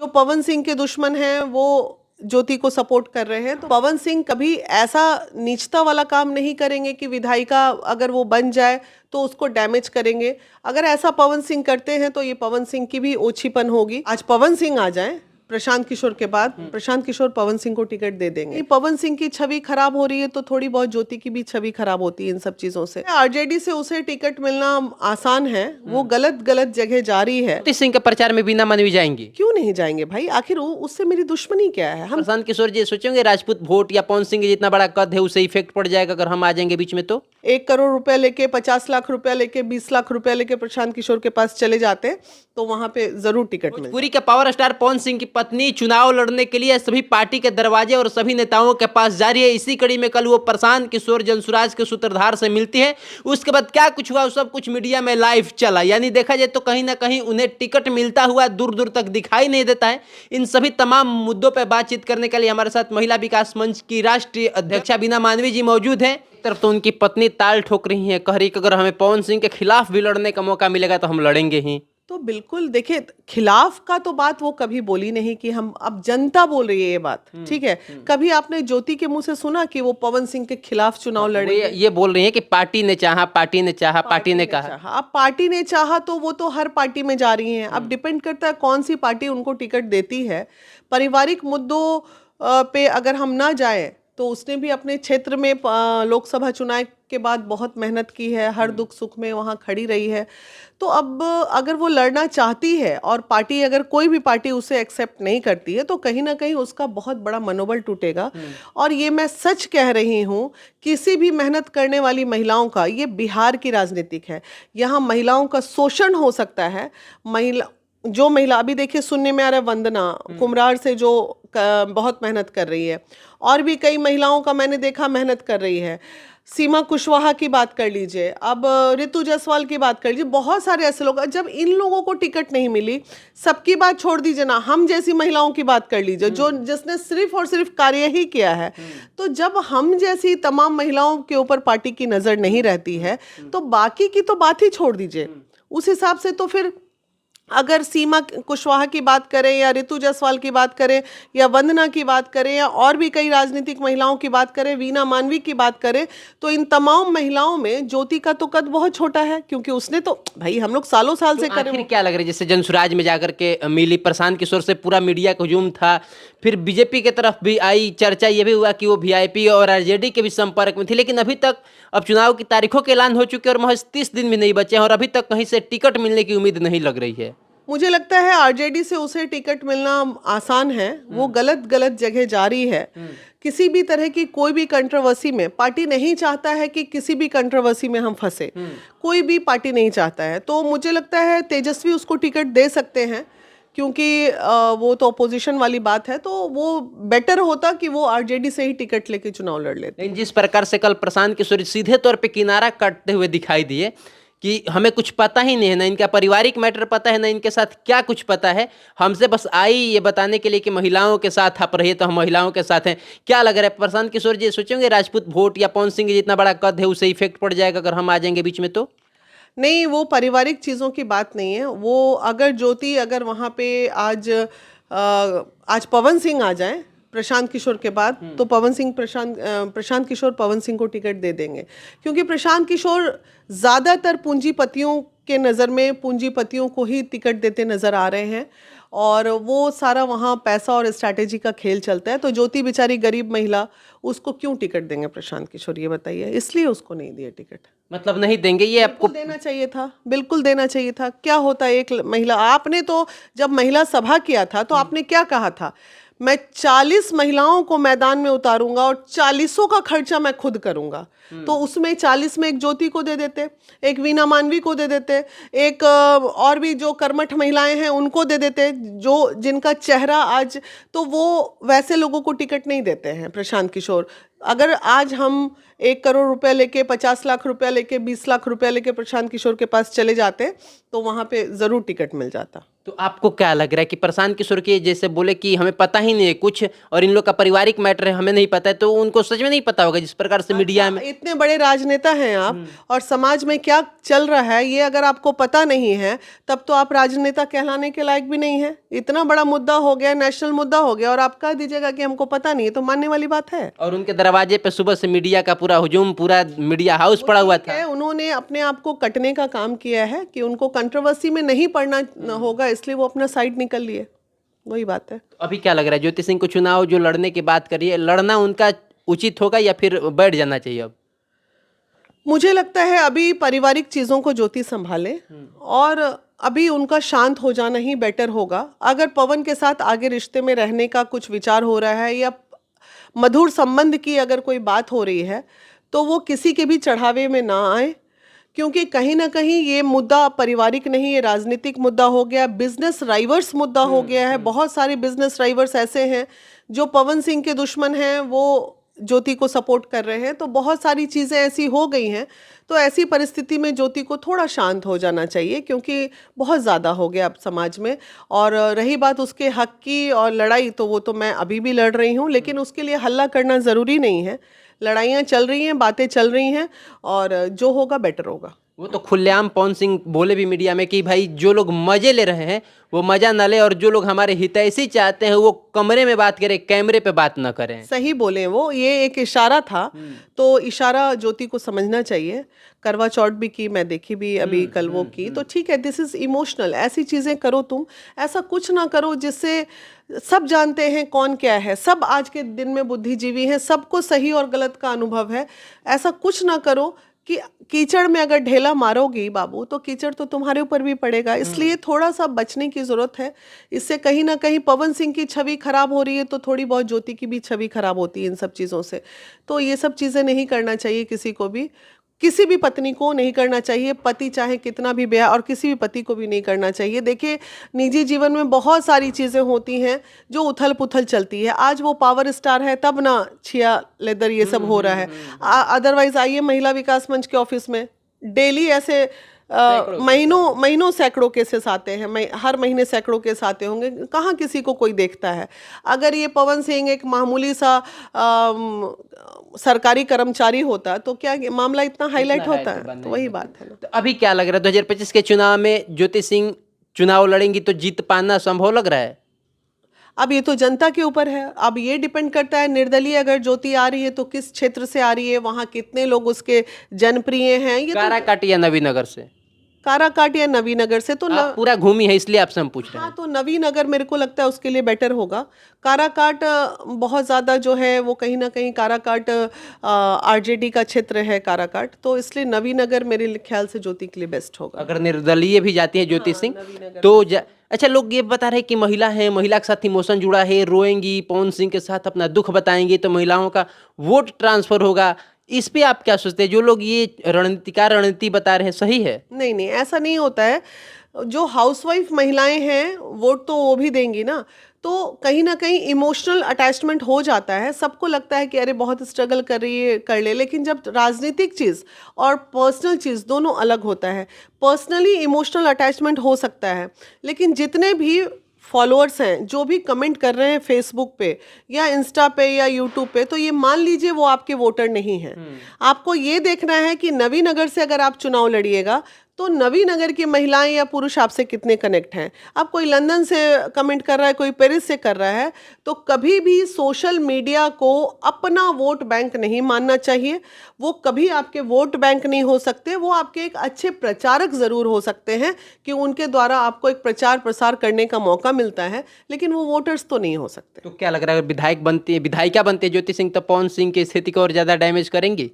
जो पवन सिंह के दुश्मन हैं वो ज्योति को सपोर्ट कर रहे हैं। तो पवन सिंह कभी ऐसा नीचता वाला काम नहीं करेंगे कि विधायिका अगर वो बन जाए तो उसको डैमेज करेंगे। अगर ऐसा पवन सिंह करते हैं तो ये पवन सिंह की भी ओछीपन होगी। आज पवन सिंह आ जाए प्रशांत किशोर के बाद, प्रशांत किशोर पवन सिंह को टिकट दे देंगे। पवन सिंह की छवि खराब हो रही है तो थोड़ी बहुत ज्योति की भी छवि खराब होती है इन सब चीजों से। आरजेडी से उसे टिकट मिलना आसान है, वो गलत जगह जा रही है। ज्योति सिंह के प्रचार में वीणा मानवी जाएंगी? क्यों नहीं जाएंगे भाई, आखिर उससे मेरी दुश्मनी क्या है। हम प्रशांत किशोर जी सोचेंगे राजपूत वोट या पवन सिंह जितना बड़ा कद है उसे इफेक्ट पड़ जाएगा अगर हम आ जाएंगे बीच में? तो 1 करोड़ रुपया लेके, 50 लाख रुपया लेके, 20 लाख रुपया लेके प्रशांत किशोर के पास चले जाते तो वहां पे जरूर टिकट मिलता। पूरी के पावर स्टार पवन सिंह की पत्नी चुनाव लड़ने के लिए सभी पार्टी के दरवाजे और सभी नेताओं के पास जा रही है। इसी कड़ी में कल वो प्रशांत किशोर जनसुराज के सूत्रधार से मिलती है। उसके बाद क्या कुछ हुआ सब कुछ मीडिया में लाइव चला। यानी देखा जाए तो कहीं ना कहीं उन्हें टिकट मिलता हुआ दूर दूर तक दिखाई नहीं देता है। इन सभी तमाम मुद्दों पर बातचीत करने के लिए हमारे साथ महिला विकास मंच की राष्ट्रीय अध्यक्षा वीणा मानवी जी मौजूद है। तरफ तो उनकी पत्नी ताल ठोक रही है, कह रही कि अगर हमें पवन सिंह के खिलाफ भी लड़ने का मौका मिलेगा तो हम लड़ेंगे ही। तो बिल्कुल देखिए, खिलाफ का तो बात वो कभी बोली नहीं कि हम, अब जनता बोल रही है ये बात, ठीक है। कभी आपने ज्योति के मुंह से सुना कि वो पवन सिंह के खिलाफ चुनाव लड़े? ये बोल रही है कि पार्टी ने चाहा, पार्टी ने चाहा, पार्टी ने कहा। अब पार्टी ने चाहा तो वो तो हर पार्टी में जा रही हैं। अब डिपेंड करता है कौन सी पार्टी उनको टिकट देती है। पारिवारिक मुद्दों पे अगर हम ना जाए तो उसने भी अपने क्षेत्र में लोकसभा चुनाव के बाद बहुत मेहनत की है, हर दुख सुख में वहाँ खड़ी रही है। तो अब अगर वो लड़ना चाहती है और पार्टी, अगर कोई भी पार्टी उसे एक्सेप्ट नहीं करती है तो कहीं ना कहीं उसका बहुत बड़ा मनोबल टूटेगा। और ये मैं सच कह रही हूँ, किसी भी मेहनत करने वाली महिलाओं का, ये बिहार की राजनीतिक है, यहाँ महिलाओं का शोषण हो सकता है। जो महिला अभी देखिए सुनने में आ रहा है, वंदना कुम्हरार से जो बहुत मेहनत कर रही है, और भी कई महिलाओं का मैंने देखा मेहनत कर रही है। सीमा कुशवाहा की बात कर लीजिए, अब ऋतु जायसवाल की बात कर लीजिए, बहुत सारे ऐसे लोग। जब इन लोगों को टिकट नहीं मिली, सबकी बात छोड़ दीजिए ना, हम जैसी महिलाओं की बात कर लीजिए जो जिसने सिर्फ और सिर्फ कार्य ही किया है। तो जब हम जैसी तमाम महिलाओं के ऊपर पार्टी की नजर नहीं रहती है तो बाकी की तो बात ही छोड़ दीजिए। उस हिसाब से तो फिर अगर सीमा कुशवाहा की बात करें या ऋतु जायसवाल की बात करें या वंदना की बात करें या और भी कई राजनीतिक महिलाओं की बात करें, वीणा मानवी की बात करें, तो इन तमाम महिलाओं में ज्योति का तो कद बहुत छोटा है, क्योंकि उसने तो भाई हम लोग सालों साल से करें। आखिर क्या लग रहा है, जैसे जनसुराज में जाकर के मिली, प्रशांत किशोर से पूरा मीडिया का हुजूम था, फिर बीजेपी की तरफ भी आई चर्चा, ये भी हुआ कि वो वीआईपी और आरजेडी के भी संपर्क में थी, लेकिन अभी तक अब चुनाव की तारीखों के ऐलान हो चुके और महज 30 दिन भी नहीं बचे हैं और अभी तक कहीं से टिकट मिलने की उम्मीद नहीं लग रही है। मुझे लगता है आरजेडी से उसे टिकट मिलना आसान है, वो गलत जगह जा रही है। किसी भी तरह की कोई भी कंट्रोवर्सी में, पार्टी नहीं चाहता है कि किसी भी कंट्रोवर्सी में हम फंसे, कोई भी पार्टी नहीं चाहता है। तो मुझे लगता है तेजस्वी उसको टिकट दे सकते हैं, क्योंकि वो तो अपोजिशन वाली बात है, तो वो बेटर होता कि वो आरजेडी से ही टिकट लेके चुनाव लड़ लेते। जिस प्रकार से कल प्रशांत किशोर सीधे तौर पे किनारा काटते हुए दिखाई दिए कि हमें कुछ पता ही नहीं है, ना इनका पारिवारिक मैटर पता है, ना इनके साथ क्या कुछ पता है, हमसे बस आई ये बताने के लिए कि महिलाओं के साथ आप रहिए तो हम महिलाओं के साथ हैं। क्या लग रहा है प्रशांत किशोर जी सोचेंगे राजपूत वोट या पवन सिंह जितना बड़ा कद है उसे इफेक्ट पड़ जाएगा अगर हम आ जाएंगे बीच में? तो नहीं, वो पारिवारिक चीज़ों की बात नहीं है। वो अगर ज्योति अगर वहाँ पे आज पवन सिंह आ जाए प्रशांत किशोर के बाद, तो प्रशांत किशोर पवन सिंह को टिकट दे देंगे, क्योंकि प्रशांत किशोर ज़्यादातर पूंजीपतियों के नज़र में पूंजीपतियों को ही टिकट देते नज़र आ रहे हैं और वो सारा वहाँ पैसा और स्ट्रैटेजी का खेल चलता है। तो ज्योति बेचारी गरीब महिला, उसको क्यों टिकट देंगे प्रशांत किशोर, ये बताइए। इसलिए उसको नहीं दिया टिकट। मतलब नहीं देंगे, ये आपको देना चाहिए था, बिल्कुल देना चाहिए था। क्या होता है एक महिला, आपने तो जब महिला सभा किया था तो आपने क्या कहा था, मैं 40 महिलाओं को मैदान में उतारूंगा और 40 का खर्चा मैं खुद करूंगा। तो उसमें 40 में एक ज्योति को दे देते, एक वीणा मानवी को दे देते, एक और भी जो कर्मठ महिलाएं हैं उनको दे देते, जो जिनका चेहरा आज, तो वो वैसे लोगों को टिकट नहीं देते हैं प्रशांत किशोर। अगर आज हम 1 करोड़ रुपया लेके, 50 लाख रुपया लेके, 20 लाख रुपया लेके प्रशांत किशोर के पास चले जाते तो वहाँ पे ज़रूर टिकट मिल जाता। तो आपको क्या लग रहा है कि प्रशांत किशोर के जैसे बोले कि हमें पता ही नहीं है कुछ और इन लोग का पारिवारिक मैटर है हमें नहीं पता है, तो उनको सच में नहीं पता होगा जिस प्रकार से मीडिया में। इतने बड़े राजनेता हैं आप और समाज में क्या चल रहा है ये अगर आपको पता नहीं है तब तो आप राजनेता कहलाने के लायक भी नहीं है। इतना बड़ा मुद्दा हो गया, नेशनल मुद्दा हो गया और आप कह दीजिएगा कि हमको पता नहीं है, तो मानने वाली बात है। और उनके दरवाजे पे सुबह से मीडिया का पूरा हुजूम, पूरा मीडिया हाउस पड़ा हुआ था। उन्होंने अपने आप को कटने का काम किया है कि उनको कंट्रोवर्सी में नहीं पड़ना होगा, इसलिए वो अपना साइड निकल लिए, वही बात है। तो अभी क्या लग रहा है ज्योति सिंह को चुनाव जो लड़ने की बात करिए, लड़ना उनका उचित होगा या फिर बैठ जाना चाहिए? अब मुझे लगता है अभी पारिवारिक चीज़ों को ज्योति संभाले और अभी उनका शांत हो जाना ही बेटर होगा। अगर पवन के साथ आगे रिश्ते में रहने का कुछ विचार हो रहा है या मधुर संबंध की अगर कोई बात हो रही है तो वो किसी के भी चढ़ावे में ना आए, क्योंकि कहीं ना कहीं ये मुद्दा पारिवारिक नहीं, ये राजनीतिक मुद्दा हो गया, बिजनेस राइवर्स मुद्दा हो गया है। बहुत सारे बिजनेस राइवर्स ऐसे हैं जो पवन सिंह के दुश्मन हैं, वो ज्योति को सपोर्ट कर रहे हैं, तो बहुत सारी चीज़ें ऐसी हो गई हैं। तो ऐसी परिस्थिति में ज्योति को थोड़ा शांत हो जाना चाहिए, क्योंकि बहुत ज़्यादा हो गया अब समाज में। और रही बात उसके हक की और लड़ाई, तो वो तो मैं अभी भी लड़ रही हूँ, लेकिन उसके लिए हल्ला करना ज़रूरी नहीं है। लड़ाइयाँ चल रही हैं, बातें चल रही हैं और जो होगा बेटर होगा। वो तो खुलेआम पवन सिंह बोले भी मीडिया में कि भाई जो लोग मजे ले रहे हैं वो मजा ना ले और जो लोग हमारे हितैषी चाहते हैं वो कमरे में बात करें, कैमरे पे बात ना करें। सही बोले वो, ये एक इशारा था, तो इशारा ज्योति को समझना चाहिए। करवा चौथ भी की, मैं देखी भी अभी कल वो की, तो ठीक है, दिस इज इमोशनल। ऐसी चीज़ें करो तुम, ऐसा कुछ ना करो जिससे सब जानते हैं कौन क्या है, सब आज के दिन में बुद्धिजीवी हैं, सबको सही और गलत का अनुभव है। ऐसा कुछ ना करो कि कीचड़ में अगर ढेला मारोगी बाबू तो कीचड़ तो तुम्हारे ऊपर भी पड़ेगा, इसलिए थोड़ा सा बचने की ज़रूरत है। इससे कहीं ना कहीं पवन सिंह की छवि खराब हो रही है तो थोड़ी बहुत ज्योति की भी छवि खराब होती है इन सब चीज़ों से। तो ये सब चीज़ें नहीं करना चाहिए किसी को भी, किसी भी पत्नी को नहीं करना चाहिए, पति चाहे कितना भी ब्याह, और किसी भी पति को भी नहीं करना चाहिए। देखिए, निजी जीवन में बहुत सारी चीज़ें होती हैं जो उथल पुथल चलती है। आज वो पावर स्टार है तब ना छिया लेदर ये सब हो रहा है, अदरवाइज आइए महिला विकास मंच के ऑफिस में डेली ऐसे महीनों सैकड़ों केसेस आते हैं, हर महीने सैकड़ों केस आते होंगे, कहाँ किसी को कोई देखता है। अगर ये पवन सिंह एक मामूली सा सरकारी कर्मचारी होता तो क्या मामला इतना हाईलाइट होता है? तो वही बात है ना। तो अभी क्या लग रहा है 2025 के चुनाव में ज्योति सिंह चुनाव लड़ेंगी तो जीत पाना संभव लग रहा है? अब ये तो जनता के ऊपर है, अब ये डिपेंड करता है निर्दलीय अगर ज्योति आ रही है तो किस क्षेत्र से आ रही है, वहाँ कितने लोग उसके जनप्रिय हैं। ये काराकाट या नवीनगर से? काराकाट या नवीनगर से तो आप पूरा घूमी है इसलिए आपसे हम पूछ रहे हैं। हाँ, तो नवीनगर मेरे को लगता है उसके लिए बेटर होगा। काराकाट बहुत ज़्यादा जो है वो कहीं ना कहीं काराकाट आरजेडी का क्षेत्र है काराकाट, तो इसलिए नवीनगर मेरे ख्याल से ज्योति के लिए बेस्ट होगा। अगर निर्दलीय भी जाती है ज्योति सिंह तो अच्छा, लोग ये बता रहे हैं कि महिला है, महिला के साथ इमोशन जुड़ा है, रोएंगी, पवन सिंह के साथ अपना दुख बताएंगी तो महिलाओं का वोट ट्रांसफर होगा। इस पे आप क्या सोचते हैं? जो लोग ये रणनीति बता रहे हैं सही है? नहीं नहीं, ऐसा नहीं होता है। जो हाउसवाइफ महिलाएं हैं वोट तो वो भी देंगी ना, तो कहीं ना कहीं इमोशनल अटैचमेंट हो जाता है। सबको लगता है कि अरे बहुत स्ट्रगल कर रही है, कर ले, लेकिन जब राजनीतिक चीज़ और पर्सनल चीज़ दोनों अलग होता है। पर्सनली इमोशनल अटैचमेंट हो सकता है, लेकिन जितने भी फॉलोअर्स हैं जो भी कमेंट कर रहे हैं फेसबुक पे या इंस्टा पे या यूट्यूब पे, तो ये मान लीजिए वो आपके वोटर नहीं हैं। आपको ये देखना है कि नवीनगर से अगर आप चुनाव लड़िएगा तो नवीनगर की महिलाएं या पुरुष आपसे कितने कनेक्ट हैं। अब कोई लंदन से कमेंट कर रहा है, कोई पेरिस से कर रहा है, तो कभी भी सोशल मीडिया को अपना वोट बैंक नहीं मानना चाहिए। वो कभी आपके वोट बैंक नहीं हो सकते, वो आपके एक अच्छे प्रचारक ज़रूर हो सकते हैं कि उनके द्वारा आपको एक प्रचार प्रसार करने का मौका मिलता है, लेकिन वो वोटर्स तो नहीं हो सकते। तो क्या लग रहा है विधायिका बनती है ज्योति सिंह तो पवन सिंह की स्थिति को और ज़्यादा डैमेज करेंगी?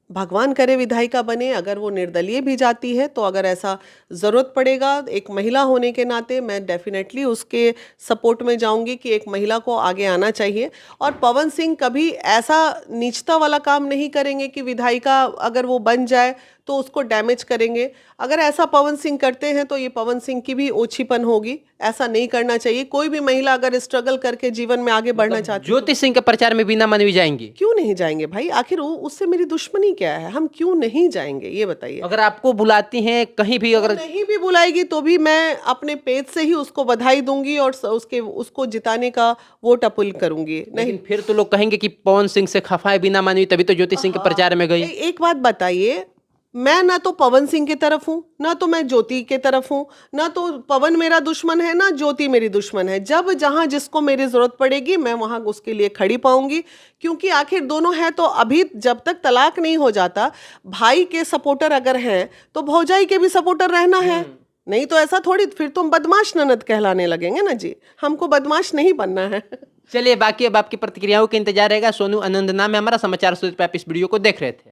भगवान करे विधायिका बने। अगर वो निर्दलीय भी जाती है तो अगर ऐसा ज़रूरत पड़ेगा, एक महिला होने के नाते मैं डेफिनेटली उसके सपोर्ट में जाऊंगी कि एक महिला को आगे आना चाहिए। और पवन सिंह कभी ऐसा नीचता वाला काम नहीं करेंगे कि विधायिका अगर वो बन जाए तो उसको डैमेज करेंगे। अगर ऐसा पवन सिंह करते हैं तो ये पवन सिंह की भी ओछीपन होगी, ऐसा नहीं करना चाहिए। कोई भी महिला अगर स्ट्रगल करके जीवन में आगे बढ़ना चाहती है, ज्योति सिंह के प्रचार में बीना मानवी जाएंगी? क्यों नहीं जाएंगे भाई? आखिर उससे मेरी दुश्मनी क्या है? हम क्यों नहीं जाएंगे ये बताइए। अगर आपको बुलाती हैं कहीं भी, अगर नहीं भी बुलाएगी तो भी मैं अपने पेज से ही उसको बधाई दूंगी और उसको जिताने का वोट अपील करूंगी। नहीं, लेकिन फिर तो लोग कहेंगे कि पवन सिंह से खफा है बीना मानवी, तभी तो ज्योति सिंह के प्रचार में गई। एक बात बताइए, मैं ना तो पवन सिंह की तरफ हूँ, ना तो मैं ज्योति के तरफ हूँ, ना तो पवन मेरा दुश्मन है ना ज्योति मेरी दुश्मन है। जब जहां जिसको मेरी जरूरत पड़ेगी मैं वहां उसके लिए खड़ी पाऊंगी, क्योंकि आखिर दोनों हैं। तो अभी जब तक तलाक नहीं हो जाता, भाई के सपोर्टर अगर हैं तो भौजाई के भी सपोर्टर रहना है। नहीं तो ऐसा थोड़ी, फिर तुम बदमाश ननद कहलाने लगेंगे ना जी। हमको बदमाश नहीं बनना है। चलिए, बाकी अब आपकी प्रतिक्रियाओं का इंतजार रहेगा। सोनू आनंद नाम है हमारा, समाचार सूत्र पे आप इस वीडियो को देख रहे थे।